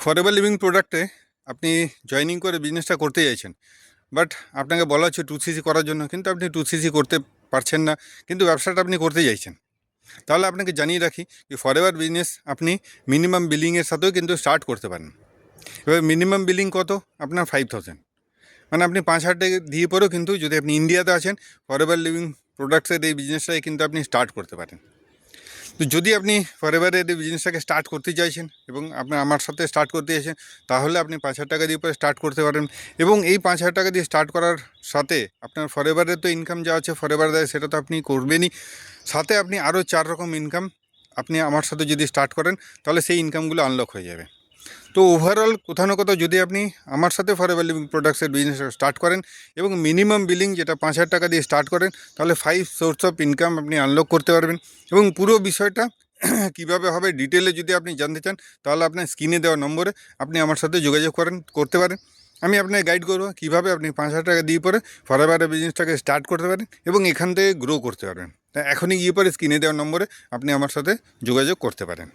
Forever living প্রোডাক্টে আপনি joining করে বিজনেসটা করতে চাইছেন, বাট আপনাকে বলা হচ্ছে 2cc করার জন্য, কিন্তু আপনি 2cc করতে পারছেন না, কিন্তু ব্যবসাটা আপনি করতে চাইছেন। তাহলে আপনাকে জানিয়ে রাখি যে ফরএভার বিজনেস আপনি মিনিমাম বিলিংয়ের সাথেও কিন্তু স্টার্ট করতে পারেন। এবার মিনিমাম বিলিং কত? আপনার 5000, মানে আপনি 5000 টাকা দিয়ে পরেও কিন্তু, যদি আপনি ইন্ডিয়াতে আছেন, ফরএভার লিভিং প্রোডাক্টসের এই বিজনেসটাই কিন্তু আপনি স্টার্ট করতে পারেন। তো যদি আপনি ফরএভারের এই বিজনেসটাকে স্টার্ট করতে চাইছেন এবং আপনি আমার সাথে স্টার্ট করতে চাইছেন, তাহলে আপনি 5000 টাকা দিয়ে পরে স্টার্ট করতে পারেন। এবং এই 5000 টাকা দিয়ে স্টার্ট করার সাথে আপনার ফরএভারের তো ইনকাম যা আছে ফরএভার দেয়, সেটা তো আপনি করবেনই। সাথে আপনি আরও 4 রকম ইনকাম আপনি আমার সাথে যদি স্টার্ট করেন, তাহলে সেই ইনকামগুলো আনলক হয়ে যাবে। তো ওভারঅল কোথাও না কোথাও যদি আপনি আমার সাথে ফরএভার লিভিং প্রোডাক্টসের বিজনেস স্টার্ট করেন এবং মিনিমাম বিলিং যেটা 5000 টাকা দিয়ে স্টার্ট করেন, তাহলে 5 সোর্স অফ ইনকাম আপনি আনলক করতে পারবেন। এবং পুরো বিষয়টা কীভাবে হবে ডিটেলে যদি আপনি জানতে চান, তাহলে আপনার স্ক্রিনে দেওয়া নম্বরে আপনি আমার সাথে যোগাযোগ করতে পারেন। আমি আপনাকে গাইড করবো কীভাবে আপনি 5000 টাকা দিয়ে পরে ফরএভারের বিজনেসটাকে স্টার্ট করতে পারেন এবং এখান থেকে গ্রো করতে পারবেন। তা এখনই গিয়ে পরে স্ক্রিনে দেওয়া নম্বরে আপনি আমার সাথে যোগাযোগ করতে পারেন।